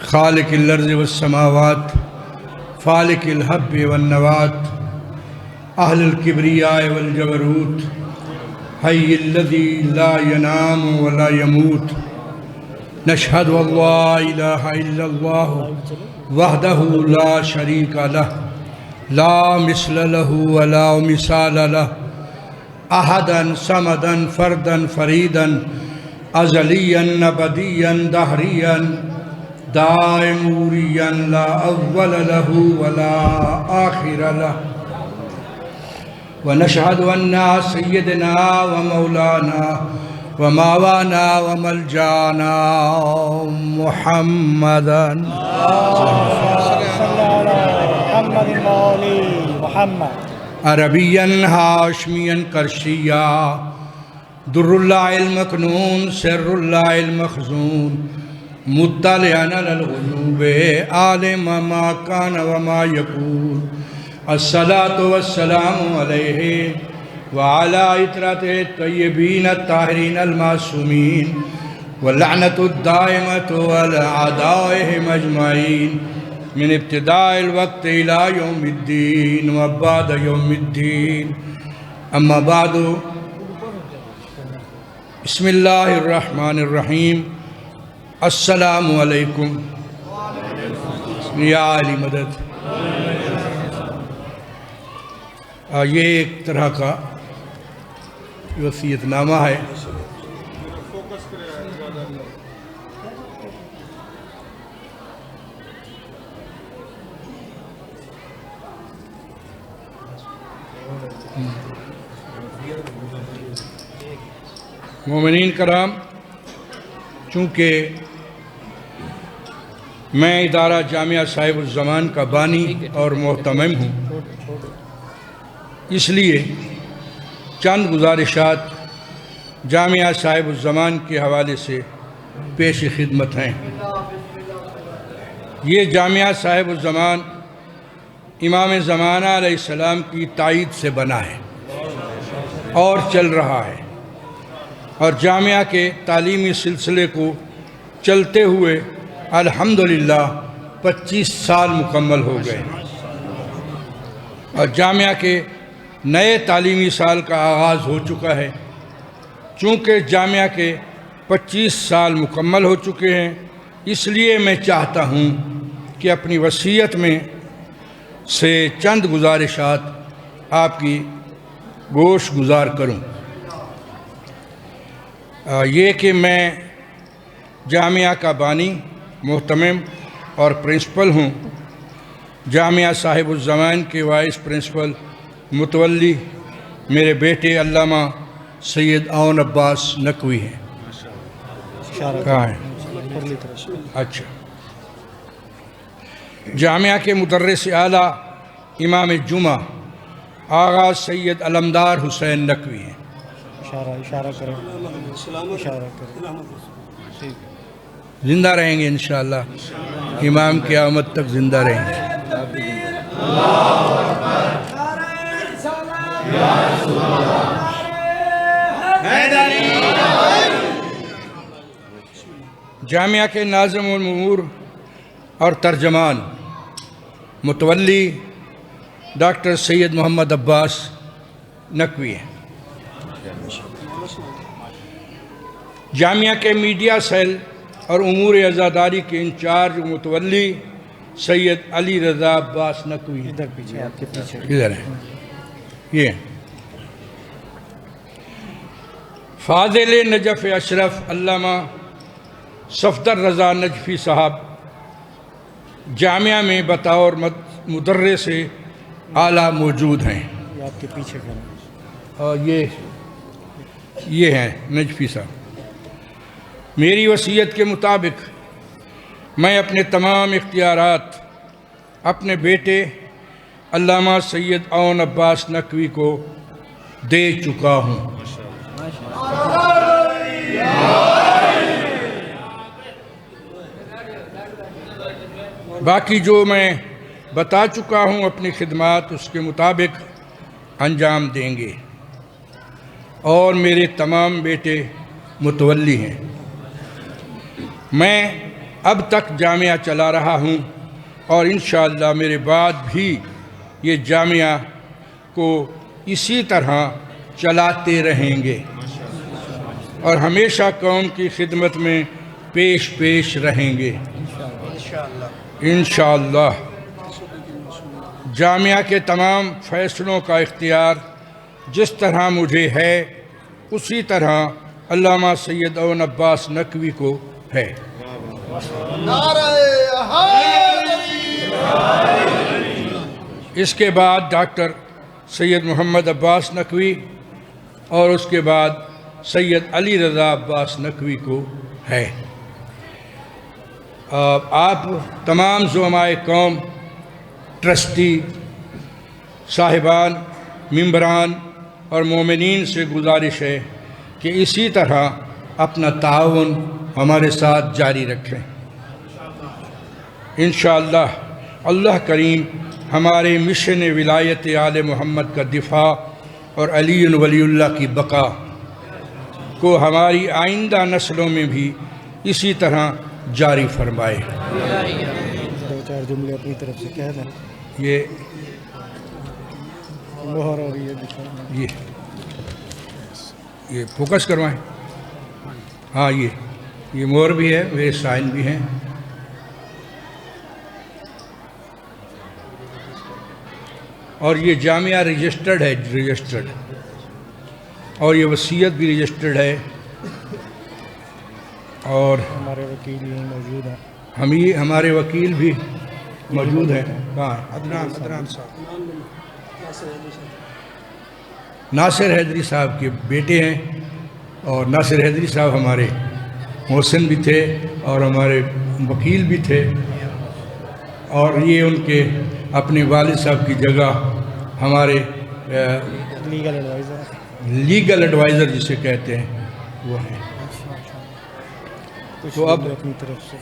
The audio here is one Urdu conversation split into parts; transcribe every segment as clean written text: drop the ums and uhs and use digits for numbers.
خالق الارض والسماوات فالق الحب والنوات اہل الکبریاء والجبروت حی الذی لا ینام ولا یموت نشہد ان لا الہ الا اللہ وحدہ لا شریک لہ لا مثل لہ ولا مثال لہ احدا صمدا فردا فریدا ازلیا ابدیا دہریا دائموریا لا اول لہ ولا آخر لہ ونشهد أن سيدنا ومولانا وماوانا وملجانا محمدا عربيا هاشميا قرشيا در الله المكنون سر الله المخزون مطلعا على الغيوب عالم ما كان وما يكون الصلاة والسلام علیہ وعلى عطرته الطیبین الطاہرین المعصومین واللعنة الدائمة على أعدائهم أجمعین من ابتداء الوقت إلى يوم الدین وبعد يوم الدین اما بعد بسم اللہ الرحمن الرحیم السلام علیکم یا علی مدد۔ یہ ایک طرح کا وصیت نامہ ہے۔ مومنین کرام، چونکہ میں ادارہ جامعہ صاحب الزمان کا بانی اور محتمم ہوں، اس لیے چند گزارشات جامعہ صاحب الزمان کے حوالے سے پیش خدمت ہیں۔ یہ جامعہ صاحب الزمان امام زمانہ علیہ السلام کی تائید سے بنا ہے اور چل رہا ہے، اور جامعہ کے تعلیمی سلسلے کو چلتے ہوئے الحمدللہ 25 سال مکمل ہو گئے، اور جامعہ کے نئے تعلیمی سال کا آغاز ہو چکا ہے۔ چونکہ جامعہ کے 25 سال مکمل ہو چکے ہیں، اس لیے میں چاہتا ہوں کہ اپنی وصیت میں سے چند گزارشات آپ کی گوش گزار کروں۔ یہ کہ میں جامعہ کا بانی، محتمم اور پرنسپل ہوں۔ جامعہ صاحب الزمان کے وائس پرنسپل متولی میرے بیٹے علامہ سید اون عباس نقوی ہیں۔ کہاں ہیں؟ اچھا۔ جامعہ کے مدرس اعلیٰ امام جمعہ آغا سید علمدار حسین نقوی ہیں۔ زندہ رہیں گے انشاءاللہ، امام کی آمد تک زندہ رہیں گے۔ جامعہ کے ناظم الامور اور ترجمان متولی ڈاکٹر سید محمد عباس نقوی ہیں۔ جامعہ کے میڈیا سیل اور امور عزاداری کے انچارج متولی سید علی رضا عباس نقوی ہیں۔ ادھر ہیں یہ فاضل نجف اشرف علامہ صفدر رضا نجفی صاحب جامعہ میں بطور مدرس اعلیٰ موجود ہیں۔ آپ کے پیچھے اور یہ ہیں نجفی صاحب۔ میری وصیت کے مطابق میں اپنے تمام اختیارات اپنے بیٹے علامہ سید اون عباس نقوی کو دے چکا ہوں۔ باقی جو میں بتا چکا ہوں اپنی خدمات اس کے مطابق انجام دیں گے، اور میرے تمام بیٹے متولی ہیں۔ میں اب تک جامعہ چلا رہا ہوں اور انشاءاللہ میرے بعد بھی یہ جامعہ کو اسی طرح چلاتے رہیں گے اور ہمیشہ قوم کی خدمت میں پیش رہیں گے انشاءاللہ۔ جامعہ کے تمام فیصلوں کا اختیار جس طرح مجھے ہے اسی طرح علامہ سید اون عباس نقوی کو ہے۔ اس کے بعد ڈاکٹر سید محمد عباس نقوی اور اس کے بعد سید علی رضا عباس نقوی کو ہے۔ آپ تمام زعمائے قوم، ٹرسٹی صاحبان، ممبران اور مومنین سے گزارش ہے کہ اسی طرح اپنا تعاون ہمارے ساتھ جاری رکھیں۔ انشاءاللہ اللہ کریم ہمارے مشن ولایت آل محمد کا دفاع اور علی ولی اللہ کی بقا کو ہماری آئندہ نسلوں میں بھی اسی طرح جاری فرمائے۔ دو چار جملے اپنی طرف سے کہہ دیں۔ یہ مہر اور یہ دکھائیں۔ یہ فوکس کروائیں۔ ہاں یہ مور بھی ہے، میرے سائن بھی ہیں۔ اور یہ جامعہ رجسٹرڈ ہے، اور یہ وصیت بھی رجسٹرڈ ہے، اور ہمارے وکیل یہیں موجود ہیں۔ ہمارے وکیل بھی موجود ہیں۔ کہاں؟ عدنان صاحب، ناصر حیدری صاحب کے بیٹے ہیں، اور ناصر حیدری صاحب ہمارے محسن بھی تھے اور ہمارے وکیل بھی تھے، اور یہ ان کے اپنے والد صاحب کی جگہ ہمارے لیگل ایڈوائزر جسے کہتے ہیں وہ ہیں۔ تو اب اپنی طرف سے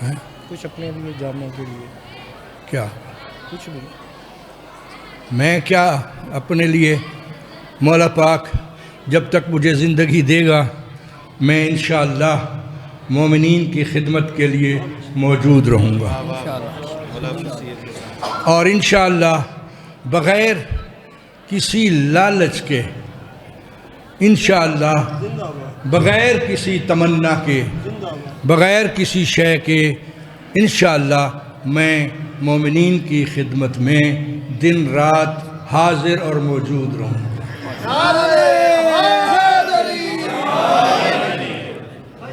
کچھ اپنے لیے جامعہ کے لیے کیا؟ کچھ بھی میں کیا اپنے لیے، مولا پاک جب تک مجھے زندگی دے گا میں انشاءاللہ مومنین کی خدمت کے لیے موجود رہوں گا، اور انشاءاللہ بغیر کسی لالچ کے، انشاءاللہ بغیر کسی تمنا کے، بغیر کسی شے کے، انشاءاللہ میں مومنین کی خدمت میں دن رات حاضر اور موجود رہوں گا۔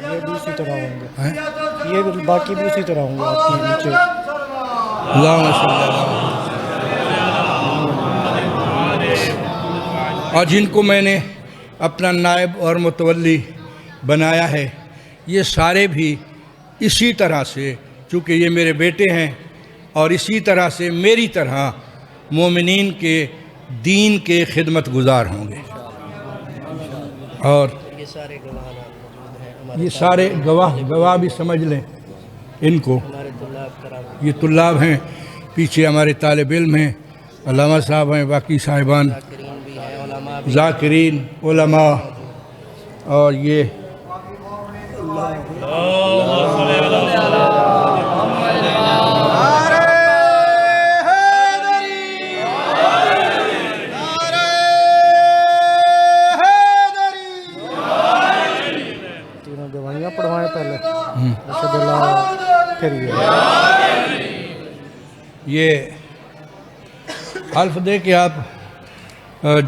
یہ بھی اسی طرح ہوں گے، یہ باقی بھی اسی طرح ہوں گے آپ کے نیچے۔ اللہم صلی اللہ۔ اور جن کو میں نے اپنا نائب اور متولی بنایا ہے یہ سارے بھی اسی طرح سے، چونکہ یہ میرے بیٹے ہیں، اور اسی طرح سے میری طرح مومنین کے دین کے خدمت گزار ہوں گے۔ اور یہ سارے گواہ بھی سمجھ لیں ان کو، یہ طلاب ہیں، پیچھے ہمارے طالب علم ہیں، علامہ صاحب ہیں، باقی صاحبان، ذاکرین، علماء، اور یہ تینوں گواہیاں پڑھوائیں پہلے، اشہد اللہ، پھر یہ حلف دے کہ آپ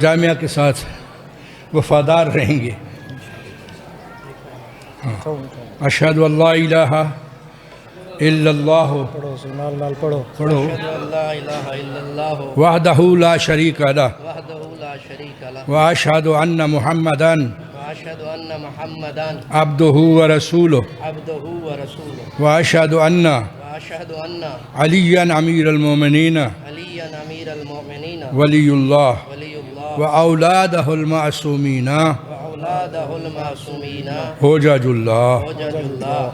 جامعہ کے ساتھ وفادار رہیں گے۔ اشہد اللہ الہ الا اللہ، پڑھو سنال نال پڑھو، پڑھو، لا الہ الا اللہ وحدہ لا شریک لہ، وحدہ لا شریک لہ، واشہد ان محمدا واشہد ان محمدا عبدہ ورسولہ، عبدہ ورسولہ، واشہد ان واشہد ان علی امیر المومنین علی امیر المؤمنین ولی اللہ ولی اللہ واولادہ المعصومین واولادہ المعصومین حجج اللہ۔ حجج اللہ۔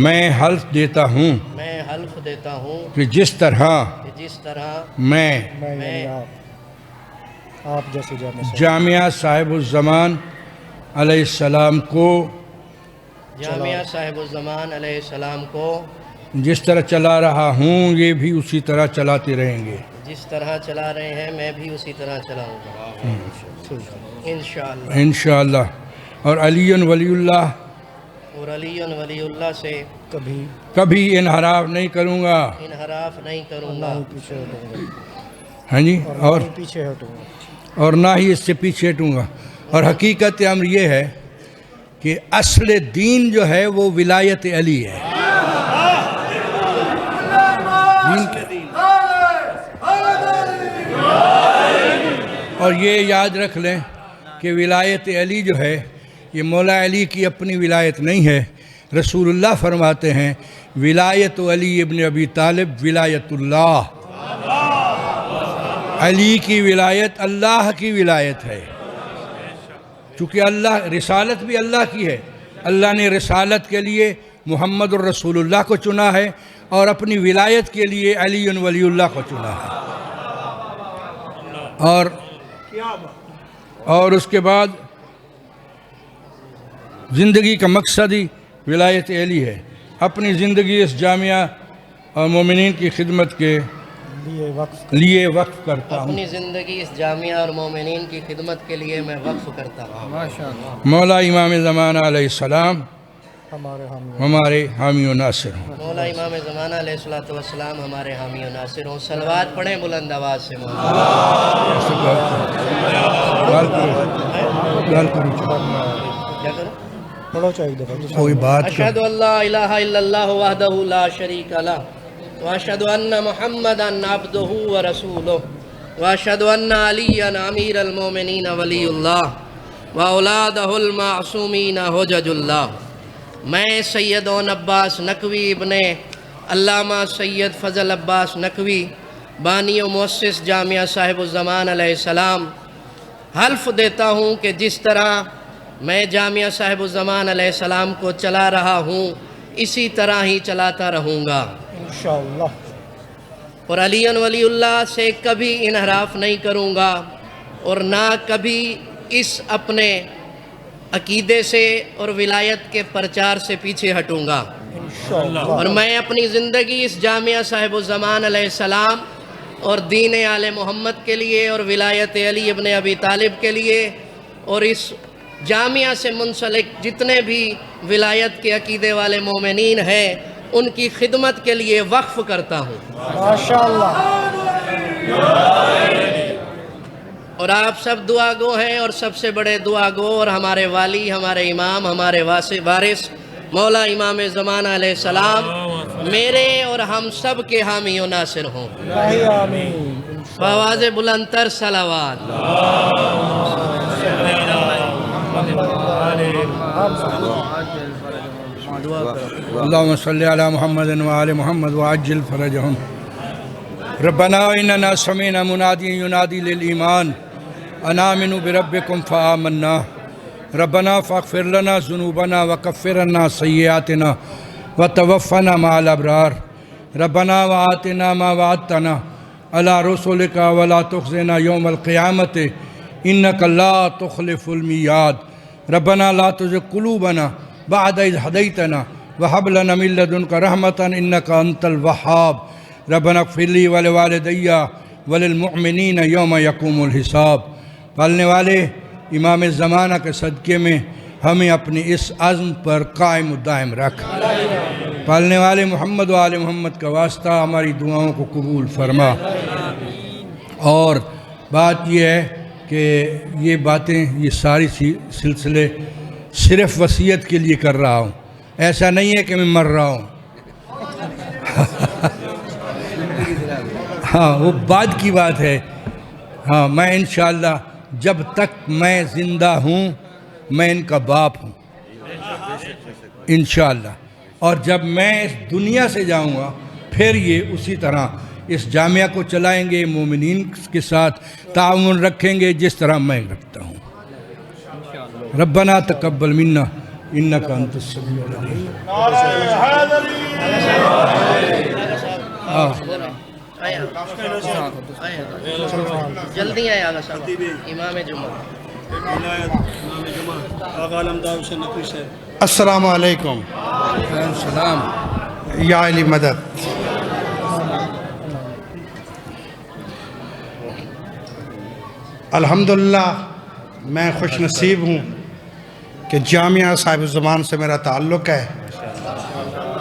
میں حلف دیتا ہوں میں حلف دیتا ہوں کہ جس طرح کہ جس طرح میں یعنی آپ جیسے جامعہ صاحب الزمان علیہ السلام کو جامعہ صاحب الزمان علیہ السلام کو جس طرح چلا رہا ہوں یہ بھی اسی طرح چلاتے رہیں گے. جس طرح چلا رہے ہیں میں بھی اسی طرح چلاؤں گا انشاءاللہ. انشاءاللہ. اور علی ولی اللہ اور علی ولی اللہ سے کبھی انحراف نہیں کروں گا. انحراف نہیں کروں گا. پیچھے ہٹوں گا. ہاں جی. اور پیچھے ہٹوں گا. اور نہ ہی اس سے پیچھے ہٹوں گا. اور حقیقت امر یہ ہے کہ اصل دین جو ہے وہ ولایت علی ہے. اور یہ یاد رکھ لیں کہ ولایت علی جو ہے یہ مولا علی کی اپنی ولایت نہیں ہے. رسول اللہ فرماتے ہیں ولایت علی ابن ابی طالب ولایت اللہ. علی کی ولایت اللہ کی ولایت ہے. چونکہ اللہ رسالت بھی اللہ کی ہے. اللہ نے رسالت کے لیے محمد الرسول اللہ کو چنا ہے اور اپنی ولایت کے لیے علی ولی اللہ کو چنا ہے. اور اس کے بعد زندگی کا مقصد ہی ولایت علی ہے. اپنی زندگی اس جامعہ اور مومنین کی خدمت کے لیے وقف کرتا ہوں. اپنی زندگی اس جامعہ اور مومنین کی خدمت کے لیے میں وقف کرتا ہوں. مولا امام زمانہ علیہ السلام ہمارے حامی و ناصر ہوں. مولا امام زمانہ علیہ السلام ہمارے حامی و ناصر ہوں. صلوات پڑھیں بلند آواز سے. کوئی بات اشہد ان لا الہ الا اللہ وحدہ لا شریک لہ واشہد ان محمدا عبدہ ورسولہ واشہد ان علیٰ امیر المومنین ولی اللہ واولادہ المعصومین حجج اللہ. میں سید اون عباس نقوی ابن علامہ سید فضل عباس نقوی بانی و مؤسس جامعہ صاحب الزمان علیہ السلام حلف دیتا ہوں کہ جس طرح میں جامعہ صاحب الزمان علیہ السلام کو چلا رہا ہوں اسی طرح ہی چلاتا رہوں گا انشاءاللہ. اور علی ولی اللہ سے کبھی انحراف نہیں کروں گا اور نہ کبھی اس اپنے عقیدے سے اور ولایت کے پرچار سے پیچھے ہٹوں گا. اور میں اپنی زندگی اس جامعہ صاحب الزمان علیہ السلام اور دین آل محمد کے لیے اور ولایت علی ابن ابی طالب کے لیے اور اس جامعہ سے منسلک جتنے بھی ولایت کے عقیدے والے مومنین ہیں ان کی خدمت کے لیے وقف کرتا ہوں. ماشاءاللہ. اور آپ سب دعا گو ہیں اور سب سے بڑے دعا گو اور ہمارے والی ہمارے امام ہمارے وارث مولا امام زمانہ علیہ السلام میرے اور ہم سب کے حامی و ناصر ہوں. آمین. بآواز بلند تر صلوات. اللہم صلی علی محمد وآل محمد وعجل فرجہم. ربنا اننا سمعنا منادیا ینادی للایمان ان آمنوا بربکم فآمنا. ربنا فاغفر لنا ذنوبنا وکفر عنا سیئاتنا وتوفنا مع الابرار. ربنا وآتنا ما وعدتنا علی رسولک ولا تخزنا یوم القیامت انک لا تخلف المیعاد. ربنا لا تزغ قلوبنا بعد اذ ہدیتنا وہب لنا من لدنک رحمۃ انک انت الوہاب. ربنا اغفر لی ولوالدی وللمؤمنین یوم یقوم الحساب. پالنے والے امام زمانہ کے صدقے میں ہمیں اپنی اس عزم پر قائم و دائم رکھ. پالنے والے محمد و آل محمد کا واسطہ ہماری دعاؤں کو قبول فرما. اور بات یہ ہے کہ یہ باتیں یہ ساری سلسلے صرف وصیت کے لیے کر رہا ہوں. ایسا نہیں ہے کہ میں مر رہا ہوں. ہاں وہ بعد کی بات ہے. ہاں میں انشاءاللہ جب تک میں زندہ ہوں میں ان کا باپ ہوں انشاءاللہ. اور جب میں اس دنیا سے جاؤں گا پھر یہ اسی طرح اس جامعہ کو چلائیں گے, مومنین کے ساتھ تعاون رکھیں گے جس طرح میں رکھتا ہوں. ربنا تقبل منا انک انت السمیع العلیم. جلدی آئے آگا صاحب امام جمعہ. السلام علیکم. السلام. یا علی مدد۔ الحمدللہ میں خوش نصیب ہوں کہ جامعہ صاحب الزمان سے میرا تعلق ہے۔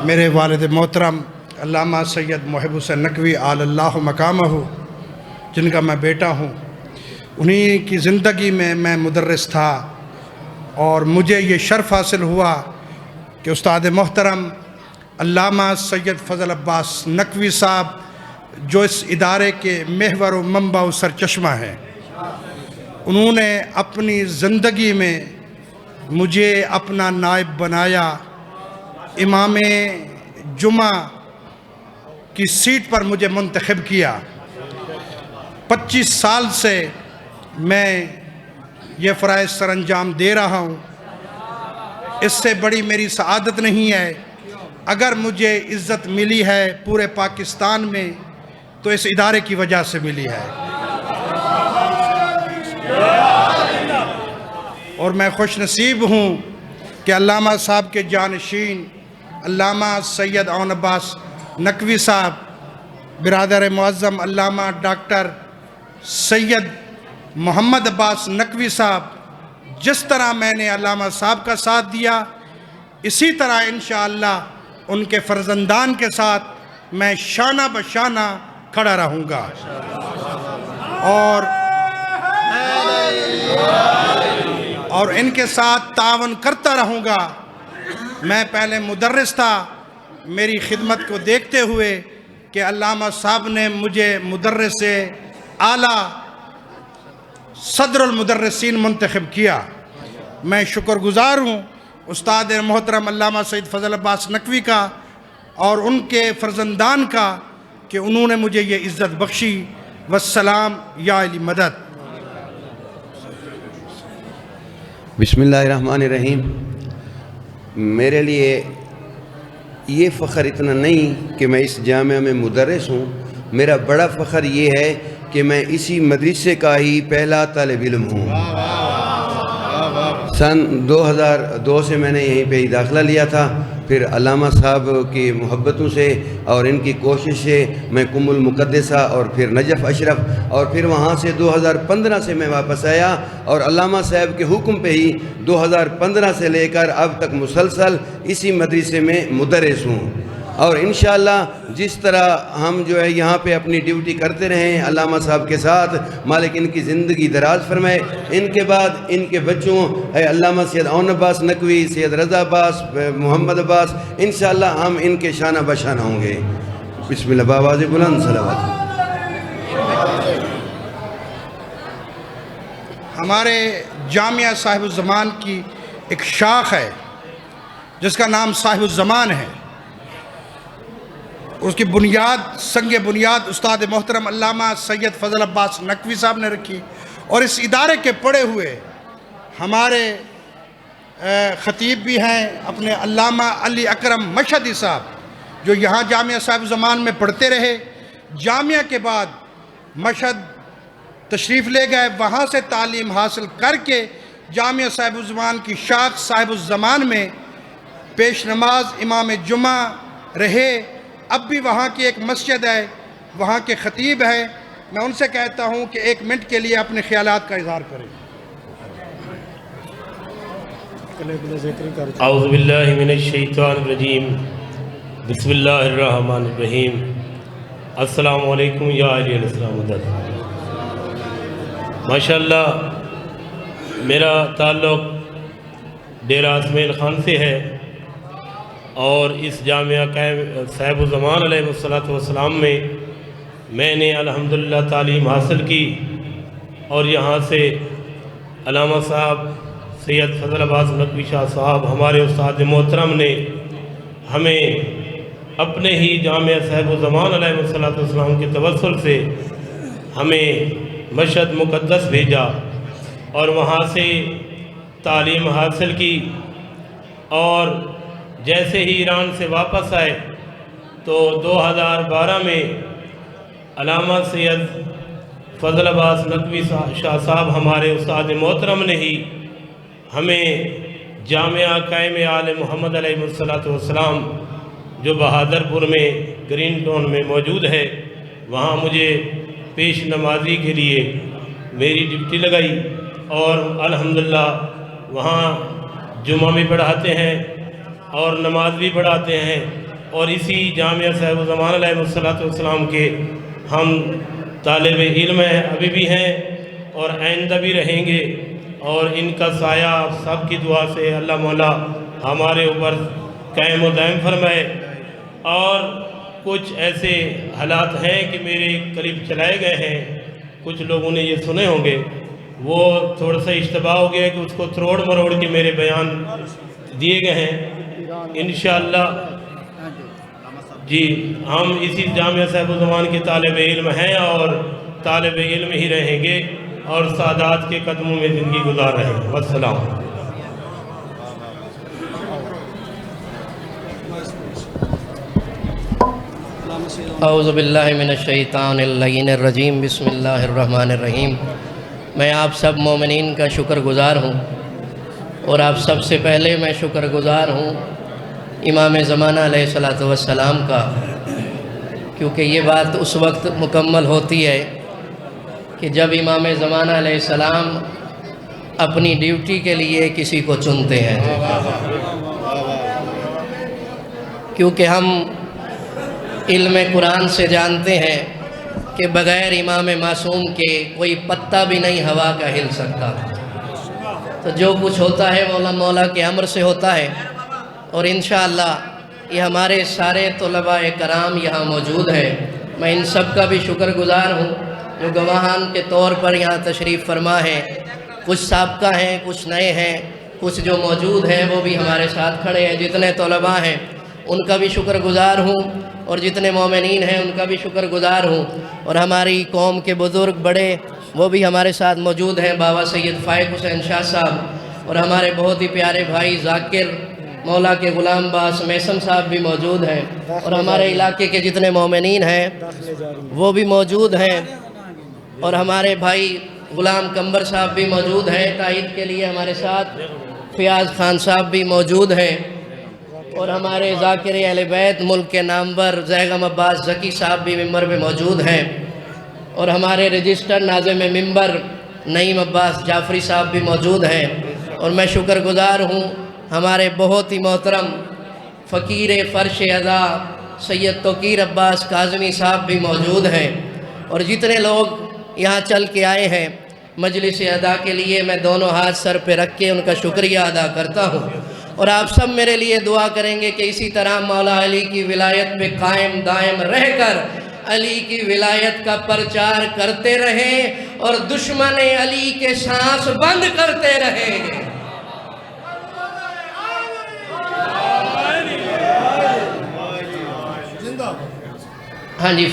میرے والد محترم علامہ سید محب حسین نقوی علی اللہ مقامہ، جن کا میں بیٹا ہوں، انہی کی زندگی میں مدرس تھا، اور مجھے یہ شرف حاصل ہوا کہ استاد محترم علامہ سید فضل عباس نقوی صاحب، جو اس ادارے کے محور و منبع و سرچشمہ ہیں، انہوں نے اپنی زندگی میں مجھے اپنا نائب بنایا، امام جمعہ کی سیٹ پر مجھے منتخب کیا۔ 25 سال سے میں یہ فرائض سر انجام دے رہا ہوں۔ اس سے بڑی میری سعادت نہیں ہے۔ اگر مجھے عزت ملی ہے پورے پاکستان میں تو اس ادارے کی وجہ سے ملی ہے، اور میں خوش نصیب ہوں کہ علامہ صاحب کے جانشین علامہ سید عون عباس نقوی صاحب، برادر معظم علامہ ڈاکٹر سید محمد عباس نقوی صاحب، جس طرح میں نے علامہ صاحب کا ساتھ دیا، اسی طرح انشاءاللہ ان کے فرزندان کے ساتھ میں شانہ بشانہ کھڑا رہوں گا، اور ان کے ساتھ تعاون کرتا رہوں گا۔ میں پہلے مدرس تھا، میری خدمت کو دیکھتے ہوئے کہ علامہ صاحب نے مجھے مدرس اعلیٰ صدر المدرسین منتخب کیا۔ میں شکر گزار ہوں استاد محترم علامہ سید فضل عباس نقوی کا اور ان کے فرزندان کا کہ انہوں نے مجھے یہ عزت بخشی۔ والسلام یا علی مدد۔ بسم اللہ الرحمن الرحیم۔ میرے لیے یہ فخر اتنا نہیں کہ میں اس جامعہ میں مدرس ہوں، میرا بڑا فخر یہ ہے کہ میں اسی مدرسے کا ہی پہلا طالب علم ہوں۔ سن 2002 سے میں نے یہیں پہ ہی داخلہ لیا تھا، پھر علامہ صاحب کی محبتوں سے اور ان کی کوشش سے میں قم المقدسہ اور پھر نجف اشرف، اور پھر وہاں سے 2015 سے میں واپس آیا، اور علامہ صاحب کے حکم پہ ہی 2015 سے لے کر اب تک مسلسل اسی مدرسے میں مدرس ہوں۔ اور انشاءاللہ جس طرح ہم جو ہے یہاں پہ اپنی ڈیوٹی کرتے رہے ہیں علامہ صاحب کے ساتھ، مالک ان کی زندگی دراز فرمائے۔ ان کے بعد ان کے بچوں علامہ سید عون عباس نقوی، سید رضا عباس، محمد عباس، انشاءاللہ ہم ان کے شانہ بشانہ ہوں گے۔ بسم اللہ بآواز بلند صلوات۔ ہمارے جامعہ صاحب الزمان کی ایک شاخ ہے جس کا نام صاحب الزمان ہے۔ اس کی بنیاد، سنگ بنیاد استاد محترم علامہ سید فضل عباس نقوی صاحب نے رکھی، اور اس ادارے کے پڑھے ہوئے ہمارے خطیب بھی ہیں اپنے علامہ علی اکرم مشہدی صاحب، جو یہاں جامعہ صاحب الزمان میں پڑھتے رہے، جامعہ کے بعد مشہد تشریف لے گئے، وہاں سے تعلیم حاصل کر کے جامعہ صاحب الزمان کی شاخ صاحب الزمان میں پیش نماز امام جمعہ رہے۔ اب بھی وہاں کی ایک مسجد ہے، وہاں کے خطیب ہیں، میں ان سے کہتا ہوں کہ 1 منٹ کے لیے اپنے خیالات کا اظہار کریں۔ اعوذ باللہ من الشیطان الرجیم، بسم اللہ الرحمن الرحیم۔ السلام علیکم یا علی السلام مدد۔ ماشاءاللہ میرا تعلق ڈیرہ اسماعیل خان سے ہے، اور اس جامعہ صاحب الزمان علیہ السلام میں نے الحمدللہ تعلیم حاصل کی، اور یہاں سے علامہ صاحب سید فضل عباس نقوی شاہ صاحب ہمارے استاد محترم نے ہمیں اپنے ہی جامعہ صاحب الزمان علیہ السلام کے توسل سے ہمیں مشہد مقدس بھیجا، اور وہاں سے تعلیم حاصل کی، اور جیسے ہی ایران سے واپس آئے تو 2012 میں علامہ سید فضل عباس نقوی شاہ صاحب ہمارے استاد محترم نے ہی ہمیں جامعہ قائم آل محمد علیہ السلام جو بہادر پور میں گرین ٹاؤن میں موجود ہے، وہاں مجھے پیش نمازی کے لیے میری ڈیوٹی لگائی، اور الحمدللہ وہاں جمعہ بھی پڑھاتے ہیں اور نماز بھی پڑھاتے ہیں، اور اسی جامعہ صاحب الزمان علیہ السلام کے ہم طالب علم ہیں، ابھی بھی ہیں اور آئندہ بھی رہیں گے، اور ان کا سایہ سب کی دعا سے اللہ مولا ہمارے اوپر قائم و دائم فرمائے۔ اور کچھ ایسے حالات ہیں کہ میرے کلپ چلائے گئے ہیں، کچھ لوگوں نے یہ سنے ہوں گے، وہ تھوڑا سا اشتباہ ہو گیا کہ اس کو تروڑ مروڑ کے میرے بیان دیے گئے ہیں۔ انشاءاللہ جی ہم اسی جامعہ صاحب الزمان کے طالب علم ہیں اور طالب علم ہی رہیں گے اور سادات کے قدموں میں زندگی گزار رہیں گے۔ والسلام۔ اعوذ باللہ من الشیطان اللعین الرجیم، بسم اللہ الرحمن الرحیم۔ میں آپ سب مومنین کا شکر گزار ہوں، اور آپ سب سے پہلے میں شکر گزار ہوں امام زمانہ علیہ السلام کا، کیونکہ یہ بات اس وقت مکمل ہوتی ہے کہ جب امام زمانہ علیہ السلام اپنی ڈیوٹی کے لیے کسی کو چنتے ہیں، کیونکہ ہم علم قرآن سے جانتے ہیں کہ بغیر امام معصوم کے کوئی پتا بھی نہیں ہوا کا ہل سکتا، تو جو کچھ ہوتا ہے مولا کے امر سے ہوتا ہے۔ اور انشاءاللہ یہ ہمارے سارے طلباء کرام یہاں موجود ہیں، میں ان سب کا بھی شکر گزار ہوں جو گواہان کے طور پر یہاں تشریف فرما ہے، کچھ سابقہ ہیں، کچھ نئے ہیں، کچھ جو موجود ہیں وہ بھی ہمارے ساتھ کھڑے ہیں۔ جتنے طلباء ہیں ان کا بھی شکر گزار ہوں، اور جتنے مومنین ہیں ان کا بھی شکر گزار ہوں، اور ہماری قوم کے بزرگ بڑے وہ بھی ہمارے ساتھ موجود ہیں، بابا سید فائق حسین شاہ صاحب، اور ہمارے بہت ہی پیارے بھائی ذاکر مولا کے غلام باس میسم صاحب بھی موجود ہیں، اور ہمارے علاقے کے جتنے مومنین ہیں وہ بھی موجود ہیں، اور ہمارے بھائی غلام قمبر صاحب بھی موجود ہیں تائید کے لیے ہمارے ساتھ، فیاض خان صاحب بھی موجود ہیں، اور ہمارے ذاکر اہل بیت ملک کے نامور زیغم عباس زکی صاحب بھی ممبر پہ موجود ہیں، اور ہمارے رجسٹر ناظم ممبر نعیم عباس جعفری صاحب بھی موجود ہیں۔ اور میں شکر گزار ہوں ہمارے بہت ہی محترم فقیر فرش ادا سید توقیر عباس کاظمی صاحب بھی موجود ہیں، اور جتنے لوگ یہاں چل کے آئے ہیں مجلس ادا کے لیے میں دونوں ہاتھ سر پہ رکھ کے ان کا شکریہ ادا کرتا ہوں، اور آپ سب میرے لیے دعا کریں گے کہ اسی طرح مولا علی کی ولایت پہ قائم دائم رہ کر علی کی ولایت کا پرچار کرتے رہیں اور دشمن علی کے سانس بند کرتے رہیں۔ ہاں جی،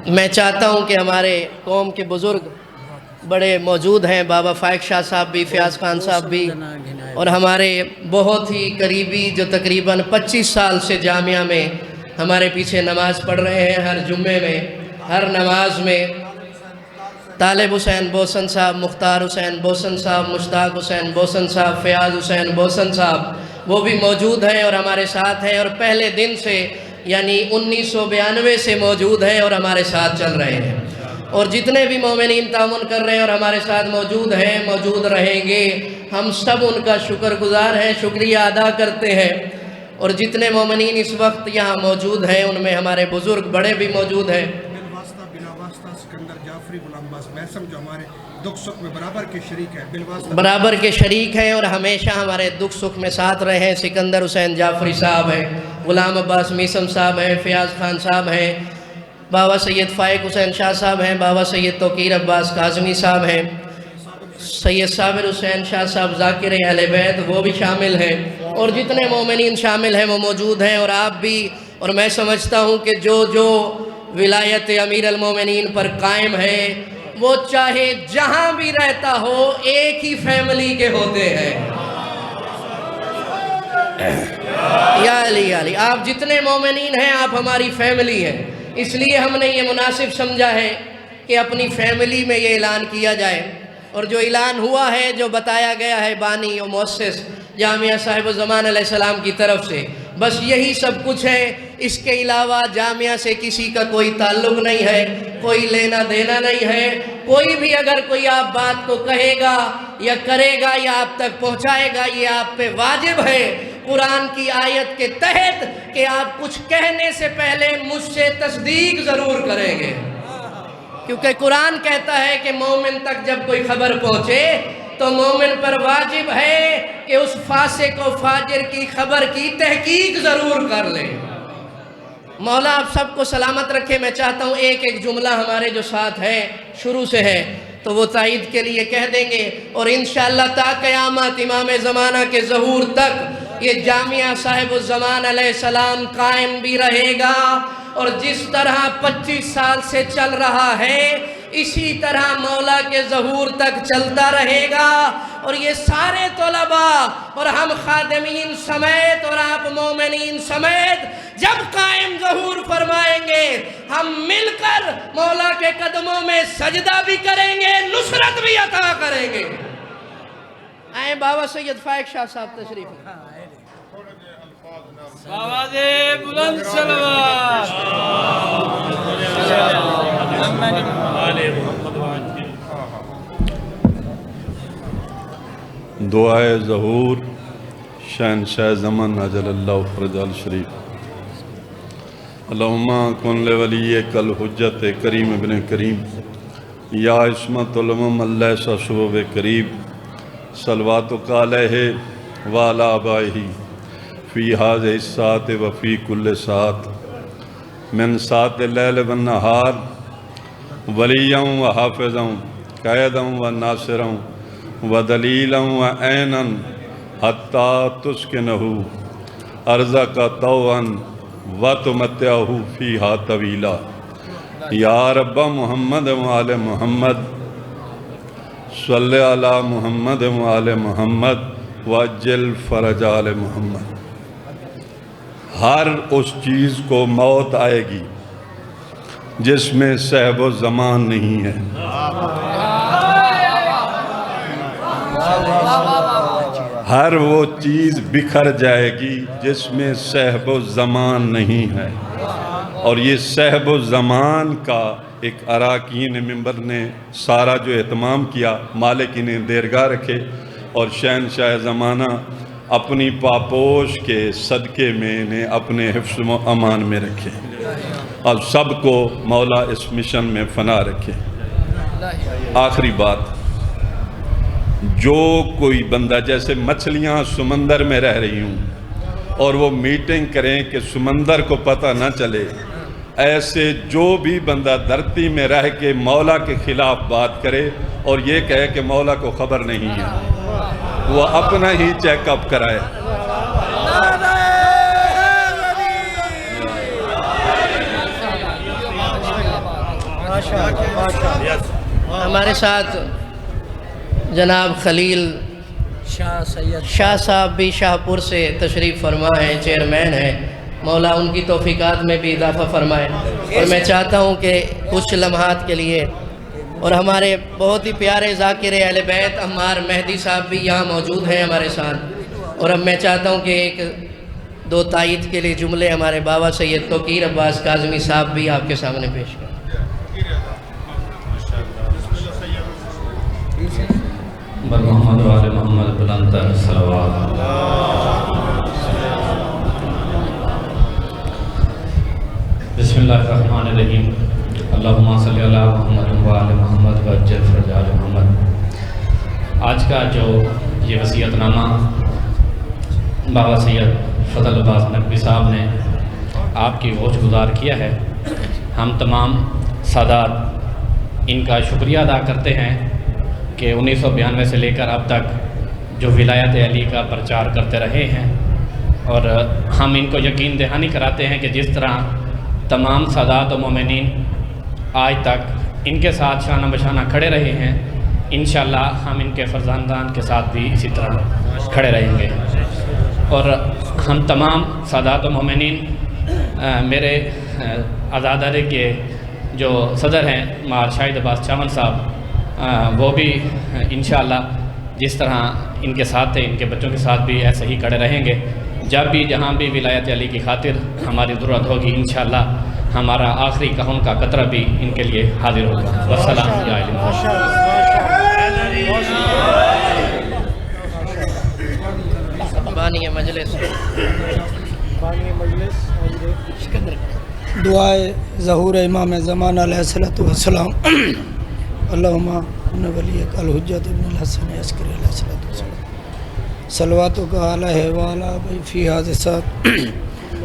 میں چاہتا ہوں کہ ہمارے قوم کے بزرگ بڑے موجود ہیں، بابا فائق شاہ صاحب بھی، فیاض خان صاحب بھی، اور ہمارے بہت ہی قریبی جو تقریباً 25 سال سے جامعہ میں ہمارے پیچھے نماز پڑھ رہے ہیں، ہر جمعے میں ہر نماز میں، طالب حسین بوسن صاحب، مختار حسین بوسن صاحب، مشتاق حسین بوسن صاحب، فیاض حسین بوسن صاحب وہ بھی موجود ہیں اور ہمارے ساتھ ہیں، اور پہلے دن سے یعنی 1992 سے موجود ہیں اور ہمارے ساتھ چل رہے ہیں، اور جتنے بھی مومنین تعاون کر رہے ہیں اور ہمارے ساتھ موجود ہیں، موجود رہیں گے، ہم سب ان کا شکر گزار ہیں، شکریہ ادا کرتے ہیں۔ اور جتنے مومنین اس وقت یہاں موجود ہیں ان میں ہمارے بزرگ بڑے بھی موجود ہیں، سکندر جعفری غلام باس میسم جو ہمارے دکھ سکھ میں برابر کے شریک ہیں، برابر کے شریک ہیں اور ہمیشہ ہمارے دکھ سکھ میں ساتھ رہے ہیں۔ سکندر حسین جعفری صاحب ہیں، غلام عباس میسم صاحب ہیں، فیاض خان صاحب ہیں، بابا سید فائق حسین شاہ صاحب ہیں، بابا سید توقیر عباس کاظمی صاحب ہیں، سید صابر حسین شاہ صاحب ذاکر اہل بیت وہ بھی شامل ہیں، اور جتنے مومنین شامل ہیں وہ موجود ہیں، اور آپ بھی۔ اور میں سمجھتا ہوں کہ جو ولایت امیر المومنین پر قائم ہے وہ چاہے جہاں بھی رہتا ہو ایک ہی فیملی کے ہوتے ہیں۔ یا علی علی، آپ جتنے مومنین ہیں آپ ہماری فیملی ہیں، اس لیے ہم نے یہ مناسب سمجھا ہے کہ اپنی فیملی میں یہ اعلان کیا جائے، اور جو اعلان ہوا ہے، جو بتایا گیا ہے بانی و مؤسس جامعہ صاحب الزمان علیہ السلام کی طرف سے، بس یہی سب کچھ ہے اس کے علاوہ جامعہ سے کسی کا کوئی تعلق نہیں ہے، کوئی لینا دینا نہیں ہے۔ کوئی بھی اگر کوئی آپ بات کو کہے گا یا کرے گا یا آپ تک پہنچائے گا، یہ آپ پہ واجب ہے قرآن کی آیت کے تحت کہ آپ کچھ کہنے سے پہلے مجھ سے تصدیق ضرور کریں گے، کیونکہ قرآن کہتا ہے کہ مومن تک جب کوئی خبر پہنچے تو مومن پر واجب ہے کہ اس فاسق و فاجر کی خبر کی تحقیق ضرور کر لے۔ مولا آپ سب کو سلامت رکھے۔ میں چاہتا ہوں ایک ایک جملہ ہمارے جو ساتھ ہے شروع سے ہے تو وہ تائید کے لیے کہہ دیں گے، اور انشاءاللہ تا قیامت امام زمانہ کے ظہور تک یہ جامعہ صاحب الزمان علیہ السلام قائم بھی رہے گا، اور جس طرح 25 سال سے چل رہا ہے اسی طرح مولا کے ظہور تک چلتا رہے گا، اور یہ سارے طلباء اور ہم خادمین سمیت اور آپ مومنین سمیت جب قائم ظہور فرمائیں گے ہم مل کر مولا کے قدموں میں سجدہ بھی کریں گے، نصرت بھی عطا کریں گے۔ آئیں بابا سید فائق شاہ صاحب تشریف لیں۔ آواز بلند صلوات۔ دعائے ظہور شہنشاہ زمن عجل اللہ فرج الشریف۔ اللہم کن لولیک الحجت کریم ابن کریم یا عصمت الامم اللہ شعب قریب صلواتک علیہ وعلی آبائہ فی هذه الساعة وفی کل ساعة من ساعة اللیل والنہار ولیاں و حافظاں قائداں و ناصراں و دلیلاں و عیناں حتی تسکنہ ارضک طوعاً و تمتعہ فیہا طویلا۔ یا رب محمد و آل محمد صلی علی محمد و آل محمد وعجل فرج آل محمد۔ ہر اس چیز کو موت آئے گی جس میں صاحب و زمان نہیں ہے، ہر وہ چیز بکھر جائے گی جس میں صاحب و زمان نہیں ہے۔ اور یہ صاحب و زمان کا ایک اراکین ممبر نے سارا جو اہتمام کیا، مالک انہیں دیرگاہ رکھے، اور شہنشاہ زمانہ اپنی پاپوش کے صدقے میں انہیں اپنے حفظ و امان میں رکھے، اور سب کو مولا اس مشن میں فنا رکھے۔ آخری بات، جو کوئی بندہ جیسے مچھلیاں سمندر میں رہ رہی ہوں اور وہ میٹنگ کریں کہ سمندر کو پتہ نہ چلے، ایسے جو بھی بندہ دھرتی میں رہ کے مولا کے خلاف بات کرے اور یہ کہے کہ مولا کو خبر نہیں ہے، وہ اپنا ہی چیک اپ کرائے۔ ہمارے ساتھ جناب خلیل شاہ صاحب بھی شاہپور سے تشریف فرما ہے، چیئرمین ہیں، مولا ان کی توفیقات میں بھی اضافہ فرمائے۔ اور میں چاہتا ہوں کہ کچھ لمحات کے لیے، اور ہمارے بہت ہی پیارے ذاکر اہل بیت عمار مہدی صاحب بھی یہاں موجود ہیں ہمارے ساتھ، اور اب میں چاہتا ہوں کہ ایک دو تائید کے لیے جملے ہمارے بابا سید توقیر عباس کاظمی صاحب بھی آپ کے سامنے پیش کریں۔ بر محمد و آل محمد بلندر صلوات۔ بسم اللہ الرحمن الرحیم، اللہم صلی علی محمد و آل محمد وعجل فرج آل محمد۔ آج کا جو یہ وصیت نامہ بابا سید فضل عباس نقوی صاحب نے آپ کی گوش گزار کیا ہے، ہم تمام سادات ان کا شکریہ ادا کرتے ہیں کہ 1992 سے لے کر اب تک جو ولایت علی کا پرچار کرتے رہے ہیں، اور ہم ان کو یقین دہانی کراتے ہیں کہ جس طرح تمام سادات و مومنین آج تک ان کے ساتھ شانہ بشانہ کھڑے رہے ہیں، انشاءاللہ ہم ان کے فرزندان کے ساتھ بھی اسی طرح کھڑے رہیں گے۔ اور ہم تمام سادات و مومنین، میرے عزادارے کے جو صدر ہیں مار شاہد عباس چاون صاحب، وہ بھی انشاءاللہ جس طرح ان کے ساتھ تھے ان کے بچوں کے ساتھ بھی ایسے ہی کھڑے رہیں گے۔ جب بھی جہاں بھی ولایت علی کی خاطر ہماری ضرورت ہوگی انشاءاللہ ہمارا آخری خون کا قطرہ بھی ان کے لیے حاضر ہوگا. والسلام علیکم. بانی مجلس دعائے ظہور امام زمان علیہ السلام اللہم ان ولیک الحجت ابن الحسن عسکری علیہ السلام صلواتک علیہ وعلا بی فی حاضر سات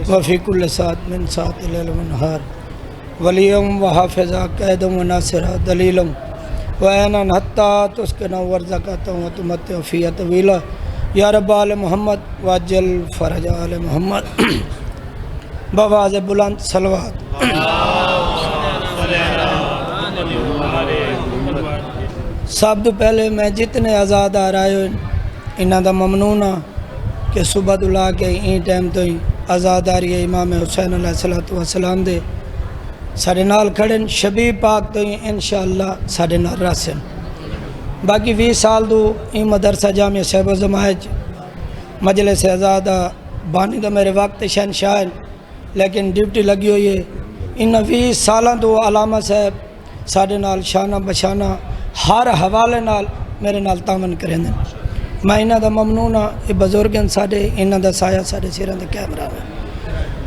وفی کل سات من سات لیل و نہار ولیم و حافظہ قیدم و ناصرہ دلیلم و اینن حتی تسکن ورزقتا و تمتع فی طویلہ یا رب آل محمد واجل فرج آل محمد بواز بلند صلوات. سب تو پہلے میں جتنے آزاد آ رہے ہو انہاں دا ممنون ہاں کہ صبح دلا کے این ٹائم تو ہی آزاد آ رہی ہے امام حسین علیہ السلام دے سارے نال کھڑن شبیب پاک تو ہی انشاءاللہ سارے نال راسن. باقی 20 سال دو این مدرسہ جامعہ صاحب الزمائج مجلس آزادہ بانی دا میرے وقت شہنشاہ لیکن ڈیوٹی لگی ہوئی ہے. ان 20 سالاں تو علامہ صاحب سارے نال شانہ بشانہ ہر حوالے نال میرے نال تعاون کریں دیں. میں انہاں دا ممنون ہاں. یہ بزرگن سارے انہاں دا سایہ سارے سیران دے کیمرہ میں.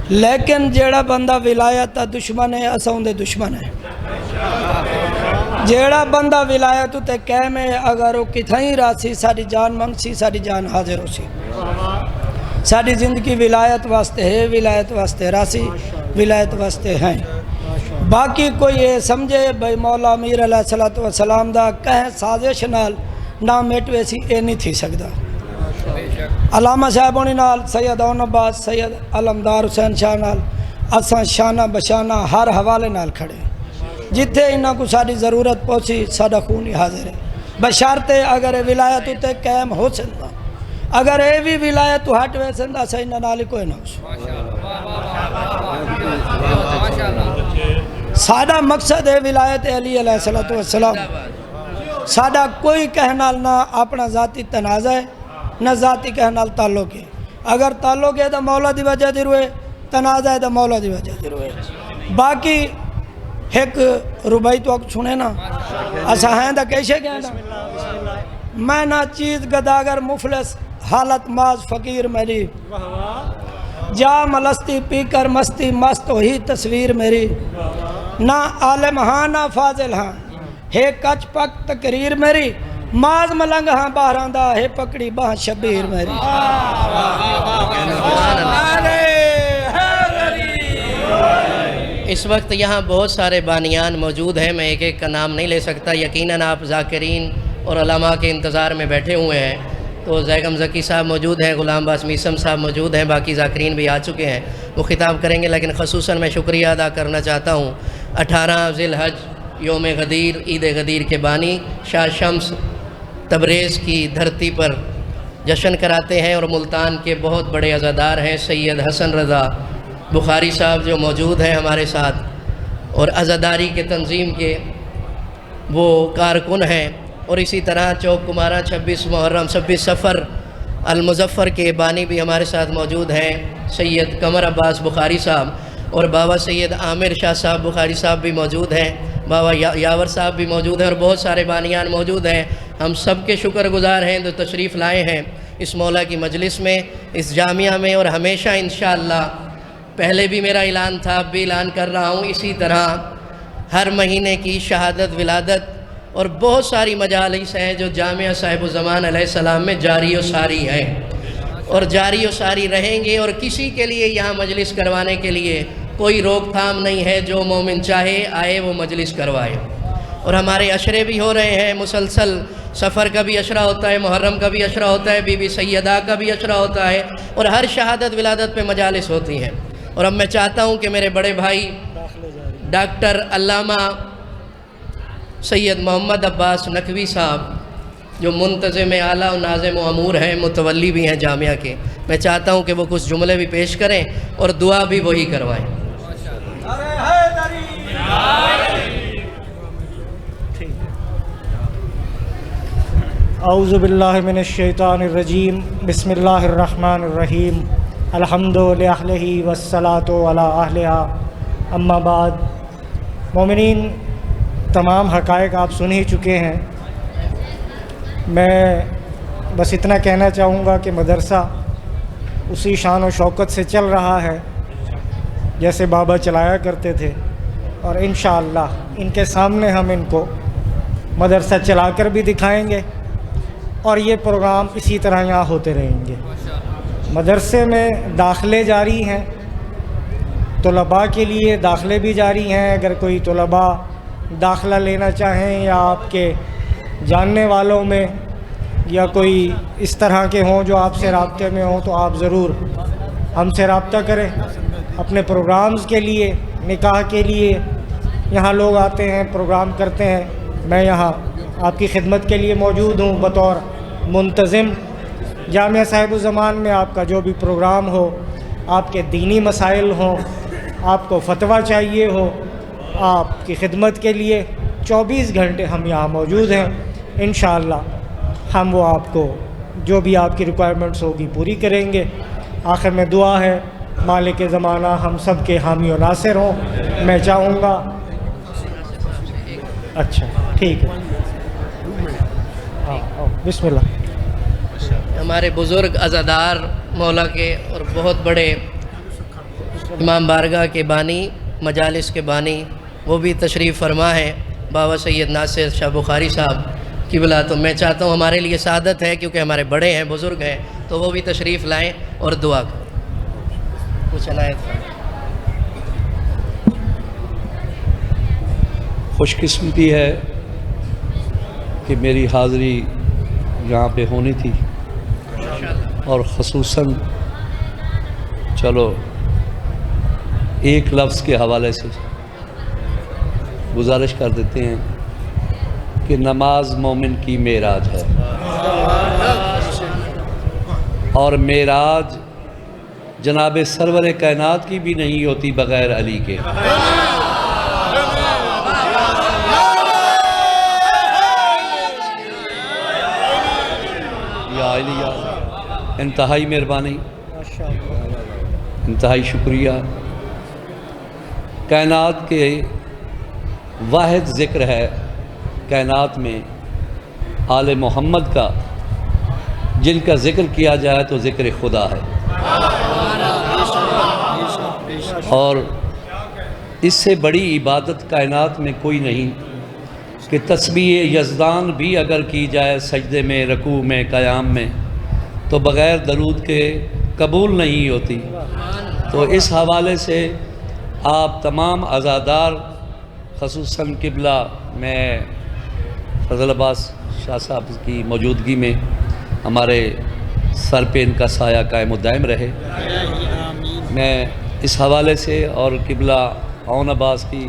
لیکن جیڑا بندہ ولایت دا دشمن ہے اساں دے دشمن ہے. جیڑا بندہ ولایت تے قائم ہے اگر وہ کتھائیں راسی ساری جان منگ سی ساری جان حاضر ہو سی. ساری زندگی ولایت واسطے ہے ولایت واسطے راسی ولایت واسطے ہیں. باقی کوئی یہ سمجھے بھئی مولا امیر علیہ السلام دا کہیں سازش نال نہ میٹوے سی اے نہیں تھی سکتا. علامہ صاحبونی نال سید اون عباس سید علمدار حسین شاہ نال اساں شانہ بشانہ ہر حوالے نال کھڑے جتھے انہاں کو ساری ضرورت پہنچی ساڈا خون ہی حاضر ہے. بشارتے اگر ولایت تے قائم ہو سکتا اگر اے بھی ولایت ہٹ وے سندا صحیح نہ نال کوئی نہ ہو. ساڈا مقصد ہے ولایت علی علیہ السلام. ساڈا کوئی کہنال نہ اپنا ذاتی تنازع ہے نہ ذاتی کہنال تعلق ہے. اگر تعلق ہے تو مولا دی وجہ دی روئے تنازع ہے تو مولا دی وجہ دی روئے. باقی ایک ربائی تو اک سنے نا اسا ہیں دا کیسے کہنا میں نہ چیز گداگر مفلس حالت ماز فقیر میری جا ملستی پی کر مستی مست ہوئی تصویر میری نہ عالم ہاں نہ فاضل ہاں ہے کچ پک تقریر میری ماز ملنگ ہاں باہراندہ ہے پکڑی باہ شبیر میری. اس وقت یہاں بہت سارے بانیان موجود ہیں. میں ایک ایک کا نام نہیں لے سکتا. یقیناً آپ ذاکرین اور علماء کے انتظار میں بیٹھے ہوئے ہیں. تو زیغم ذکی صاحب موجود ہیں, غلام عباس میثم صاحب موجود ہیں, باقی ذاکرین بھی آ چکے ہیں. وہ خطاب کریں گے لیکن خصوصاً میں شکریہ ادا کرنا چاہتا ہوں 18 ذی الحج یوم غدیر عید غدیر کے بانی شاہ شمس تبریز کی دھرتی پر جشن کراتے ہیں اور ملتان کے بہت بڑے عزادار ہیں سید حسن رضا بخاری صاحب جو موجود ہیں ہمارے ساتھ اور عزاداری کے تنظیم کے وہ کارکن ہیں. اور اسی طرح چوک کمارہ 26 محرم 26 سفر المظفر کے بانی بھی ہمارے ساتھ موجود ہیں سید قمر عباس بخاری صاحب اور بابا سید عامر شاہ صاحب بخاری صاحب بھی موجود ہیں, بابا یاور صاحب بھی موجود ہیں اور بہت سارے بانیان موجود ہیں. ہم سب کے شکر گزار ہیں جو تشریف لائے ہیں اس مولا کی مجلس میں اس جامعہ میں. اور ہمیشہ انشاءاللہ پہلے بھی میرا اعلان تھا اب بھی اعلان کر رہا ہوں اسی طرح ہر مہینے کی شہادت ولادت اور بہت ساری مجالس ہیں جو جامعہ صاحب الزمان علیہ السلام میں جاری و ساری ہیں اور جاری و ساری رہیں گے. اور کسی کے لیے یہاں مجلس کروانے کے لیے کوئی روک تھام نہیں ہے. جو مومن چاہے آئے وہ مجلس کروائے. اور ہمارے عشرے بھی ہو رہے ہیں مسلسل. سفر کا بھی عشرہ ہوتا ہے, محرم کا بھی عشرہ ہوتا ہے, بی بی سیدہ کا بھی عشرہ ہوتا ہے اور ہر شہادت ولادت پہ مجالس ہوتی ہیں. اور اب میں چاہتا ہوں کہ میرے بڑے بھائی ڈاکٹر علامہ سید محمد عباس نقوی صاحب جو منتظم اعلیٰ و ناظم و امور ہیں متولی بھی ہیں جامعہ کے, میں چاہتا ہوں کہ وہ کچھ جملے بھی پیش کریں اور دعا بھی وہی کروائیں. اعوذ باللہ من الشیطان الرجیم بسم اللہ الرحمن الرحیم الحمد لأہلہ والصلاۃ علی اہلہا اما بعد۔ مومنین، تمام حقائق آپ سن ہی چکے ہیں۔ میں بس اتنا کہنا چاہوں گا کہ مدرسہ اسی شان و شوکت سے چل رہا ہے جیسے بابا چلایا کرتے تھے، اور انشاءاللہ ان کے سامنے ہم ان کو مدرسہ چلا کر بھی دکھائیں گے، اور یہ پروگرام اسی طرح یہاں ہوتے رہیں گے۔ مدرسے میں داخلے جاری ہیں، طلباء کے لیے داخلے بھی جاری ہیں۔ اگر کوئی طلباء داخلہ لینا چاہیں یا آپ کے جاننے والوں میں یا کوئی اس طرح کے ہوں جو آپ سے رابطے میں ہوں، تو آپ ضرور ہم سے رابطہ کریں۔ اپنے پروگرامز کے لیے، نکاح کے لیے یہاں لوگ آتے ہیں، پروگرام کرتے ہیں۔ میں یہاں آپ کی خدمت کے لیے موجود ہوں بطور منتظم۔ جامعہ صاحب الزمان میں آپ کا جو بھی پروگرام ہو، آپ کے دینی مسائل ہوں، آپ کو فتویٰ چاہیے ہو، آپ کی خدمت کے لیے 24 گھنٹے ہم یہاں موجود ہیں۔ انشاءاللہ ہم وہ آپ کو جو بھی آپ کی ریکوائرمنٹس ہوگی پوری کریں گے۔ آخر میں دعا ہے مالک زمانہ ہم سب کے حامی و ناصر ہوں۔ میں چاہوں گا، اچھا ٹھیک ہے، بسم اللہ۔ ہمارے بزرگ عزادار مولا کے اور بہت بڑے امام بارگاہ کے بانی، مجالس کے بانی، وہ بھی تشریف فرما ہے، بابا سید ناصر شاہ بخاری صاحب قبلہ۔ تو میں چاہتا ہوں، ہمارے لیے سعادت ہے کیونکہ ہمارے بڑے ہیں، بزرگ ہیں، تو وہ بھی تشریف لائیں اور دعا کریں۔ کچھ عنایت فرمائیں۔ خوش قسمتی ہے کہ میری حاضری یہاں پہ ہونی تھی، اور خصوصاً چلو ایک لفظ کے حوالے سے گزارش کر دیتے ہیں کہ نماز مومن کی معراج ہے، اور معراج جناب سرور کائنات کی بھی نہیں ہوتی بغیر علی کے۔ یا علی یا انتہائی مہربانی، انتہائی شکریہ۔ کائنات کے واحد ذکر ہے کائنات میں آل محمد کا، جن کا ذکر کیا جائے تو ذکر خدا ہے، اور اس سے بڑی عبادت کائنات میں کوئی نہیں کہ تسبیح یزدان بھی اگر کی جائے سجدے میں، رکوع میں، قیام میں، تو بغیر درود کے قبول نہیں ہوتی۔ تو اس حوالے سے آپ تمام عزادار، خصوصاً قبلہ میں فضل عباس شاہ صاحب کی موجودگی میں ہمارے سر پہ ان کا سایہ قائم و دائم رہے۔ میں اس حوالے سے اور قبلہ عون عباس کی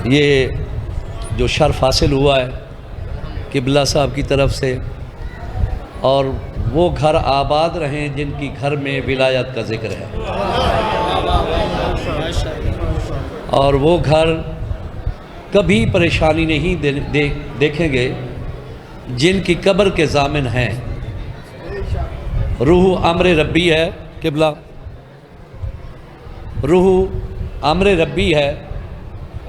یہ جو شرف حاصل ہوا ہے قبلہ صاحب کی طرف سے، اور وہ گھر آباد رہیں جن کی گھر میں ولایت کا ذکر ہے، اور وہ گھر کبھی پریشانی نہیں دیکھیں گے جن کی قبر کے ضامن ہیں۔ روح امر ربی ہے قبلہ، روح امر ربی ہے،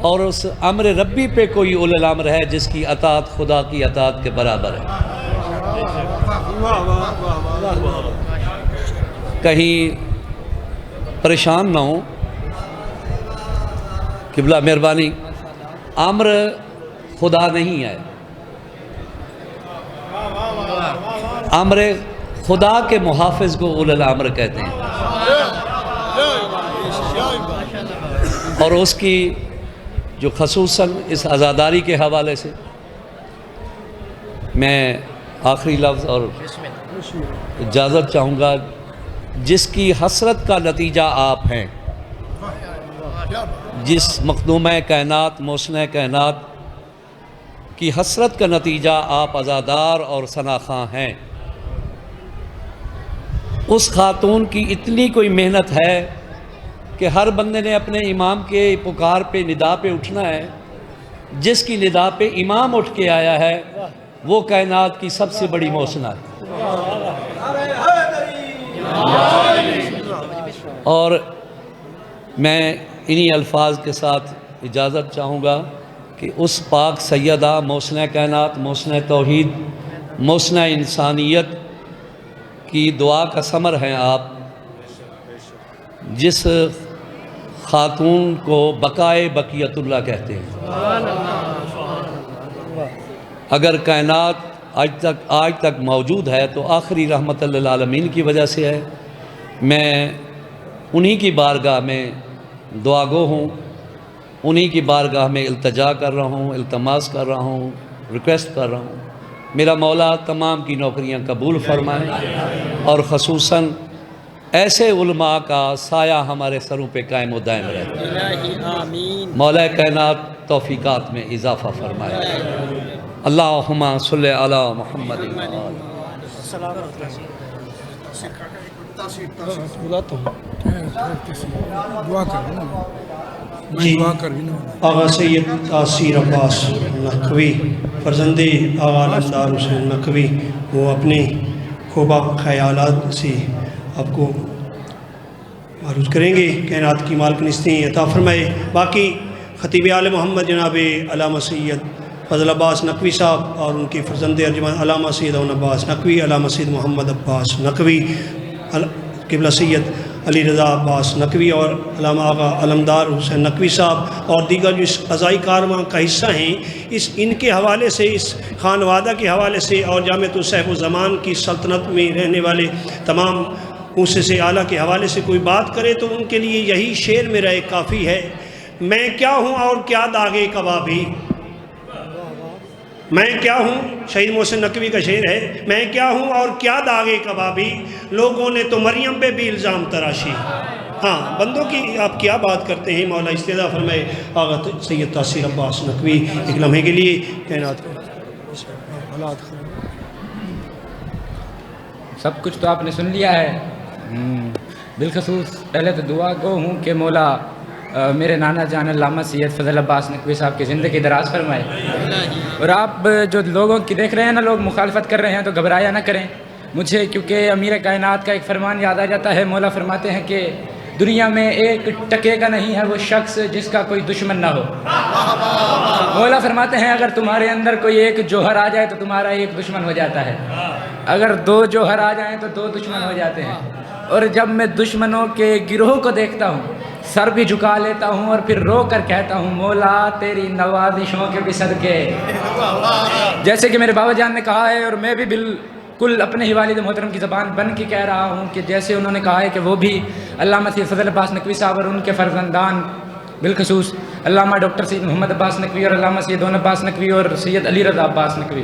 اور اس امر ربی پہ کوئی اولی الامر ہے جس کی اطاعت خدا کی اطاعت کے برابر ہے۔ کہیں پریشان نہ ہوں، قبلہ مہربانی، امر خدا نہیں ہے، امر خدا کے محافظ کو اولی الامر کہتے ہیں، اور اس کی جو خصوصاً اس عزاداری کے حوالے سے میں آخری لفظ اور اجازت چاہوں گا، جس کی حسرت کا نتیجہ آپ ہیں، جس مخدومہ کائنات محسنہ کائنات کی حسرت کا نتیجہ آپ عزادار اور ثنا خواں ہیں، اس خاتون کی اتنی کوئی محنت ہے کہ ہر بندے نے اپنے امام کے پکار پہ ندا پہ اٹھنا ہے۔ جس کی ندا پہ امام اٹھ کے آیا ہے وہ کائنات کی سب سے بڑی محسنہ ہے۔ اور میں انہی الفاظ کے ساتھ اجازت چاہوں گا کہ اس پاک سیدہ محسنہ کائنات، محسنہ توحید، محسنہ انسانیت کی دعا کا ثمر ہیں آپ، جس خاتون کو بقائے بقیت اللہ کہتے ہیں۔ اگر کائنات آج تک موجود ہے تو آخری رحمت للعالمین کی وجہ سے ہے۔ میں انہی کی بارگاہ میں دعا گو ہوں، انہی کی بارگاہ میں التجا کر رہا ہوں، التماس کر رہا ہوں، ریکویسٹ کر رہا ہوں۔ میرا مولا تمام کی نوکریاں قبول فرمائے اور خصوصاً ایسے علماء کا سایہ ہمارے سروں پہ قائم و دائم رہے۔ مولا کائنات توفیقات میں اضافہ فرمائے۔ اللہم صلی علی محمد۔ جی، آغا سید تاثیر عباس نقوی فرزند آغا علمدار حسین نقوی، وہ اپنے خوبہ خیالات سے آپ کو معروض کریں گے۔ کائنات کی مالک نستی عطا فرمائے۔ باقی خطیب آل محمد جناب علامہ سید فضل عباس نقوی صاحب اور ان کے فرزند ارجمند علامہ سید اون عباس نقوی، علامہ سید محمد عباس نقوی، قبلہ سید علی رضا عباس نقوی اور علامہ آغا علمدار حسین نقوی صاحب اور دیگر جو اس قضائی کارواں کا حصہ ہیں، ان کے حوالے سے، اس خانوادہ کے حوالے سے اور جامعۃ صاحب الزمان کی سلطنت میں رہنے والے تمام اونچے سے اعلیٰ کے حوالے سے کوئی بات کرے تو ان کے لیے یہی شعر میرا ایک کافی ہے۔ میں کیا ہوں اور کیا داغے کبابی، میں کیا ہوں، شہید محسن نقوی کا شعر ہے، میں کیا ہوں اور کیا داغے کبابی، لوگوں نے تو مریم پہ بھی الزام تراشی۔ ہاں، بندوں کی آپ کیا بات کرتے ہیں۔ مولا استدعا فرمائے آغا سید تاثیر عباس نقوی ایک لمحے کے لیے کائنات کو۔ سب کچھ تو آپ نے سن لیا ہے۔ بالخصوص پہلے تو دعا گو ہوں کہ مولا میرے نانا جان علامہ سید فضل عباس نقوی صاحب کی زندگی دراز فرمائے۔ اور آپ جو لوگوں کی دیکھ رہے ہیں نا، لوگ مخالفت کر رہے ہیں تو گھبرایا نہ کریں مجھے، کیونکہ امیر کائنات کا ایک فرمان یاد آ جاتا ہے۔ مولا فرماتے ہیں کہ دنیا میں ایک ٹکے کا نہیں ہے وہ شخص جس کا کوئی دشمن نہ ہو۔ مولا فرماتے ہیں اگر تمہارے اندر کوئی ایک جوہر آ جائے تو تمہارا ایک دشمن ہو جاتا ہے، اگر دو جوہر آ جائیں تو دو دشمن ہو جاتے ہیں۔ اور جب میں دشمنوں کے گروہ کو دیکھتا ہوں سر بھی جھکا لیتا ہوں اور پھر رو کر کہتا ہوں مولا تیری نوازشوں کے بھی صدقے۔ جیسے کہ میرے بابا جان نے کہا ہے اور میں بھی بالکل اپنے ہی والد محترم کی زبان بن کے کہہ رہا ہوں کہ جیسے انہوں نے کہا ہے کہ وہ بھی علامہ سید فضل عباس نقوی صاحب اور ان کے فرزندان بالخصوص علامہ ڈاکٹر سید محمد عباس نقوی اور علامہ سید اون عباس نقوی اور سید علی رضا عباس نقوی،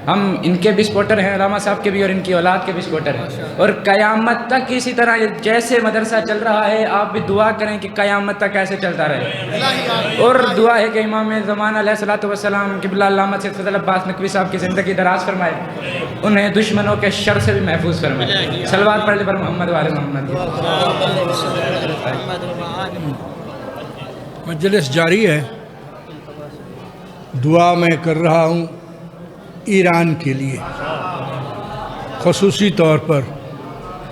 ہم ان کے بھی سپورٹر ہیں، علامہ صاحب کے بھی اور ان کی اولاد کے بھی سپورٹر ہیں۔ اور قیامت تک اسی طرح جیسے مدرسہ چل رہا ہے آپ بھی دعا کریں کہ قیامت تک ایسے چلتا رہے۔ اور دعا ہے کہ امام زمان علیہ الصلوۃ والسلام قبلہ علامہ سید فضل عباس نقوی صاحب کی زندگی دراز فرمائے، انہیں دشمنوں کے شر سے بھی محفوظ فرمائے۔ صلوات پڑھ لیں پر محمد و آل محمد۔ مجلس جاری ہے۔ دعا میں کر رہا ہوں ایران کے لیے، خصوصی طور پر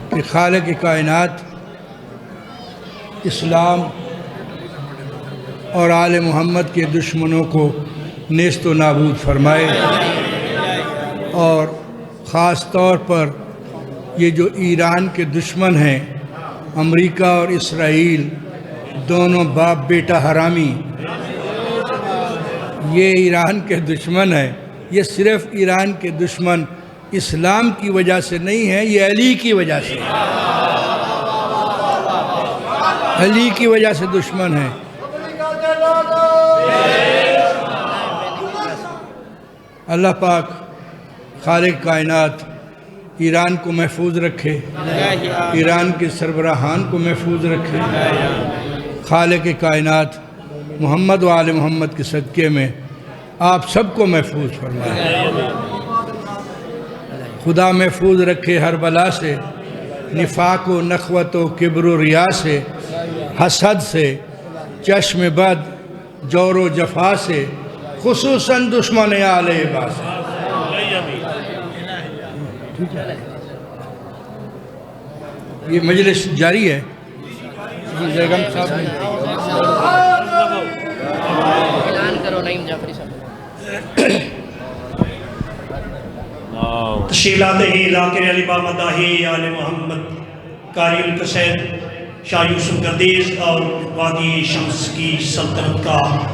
کہ خالق کائنات اسلام اور آل محمد کے دشمنوں کو نیست و نابود فرمائے، اور خاص طور پر یہ جو ایران کے دشمن ہیں، امریکہ اور اسرائیل دونوں باپ بیٹا حرامی، یہ ایران کے دشمن ہیں۔ یہ صرف ایران کے دشمن اسلام کی وجہ سے نہیں ہے، یہ علی کی وجہ سے، علی کی وجہ سے دشمن ہے۔ اللہ پاک خالق کائنات ایران کو محفوظ رکھے، ایران کے سربراہان کو محفوظ رکھے۔ خالق کائنات محمد و آل محمد کے صدقے میں آپ سب کو محفوظ فرمائے۔ خدا محفوظ رکھے ہر بلا سے، نفاق و نخوت و کبر و ریا سے، حسد سے، چشم بد، جور و جفا سے، خصوصاً دشمن آل عباس سے۔ یہ مجلس جاری ہے. بیگم صاحب اعلان کرو نعیم جعفری صاحب. تشریف لاتے ہیں ذاکر علی بابا مداحی آل محمد قاری القصید شاہ یوسف گردیز اور وادی شمس کی سلطنت کا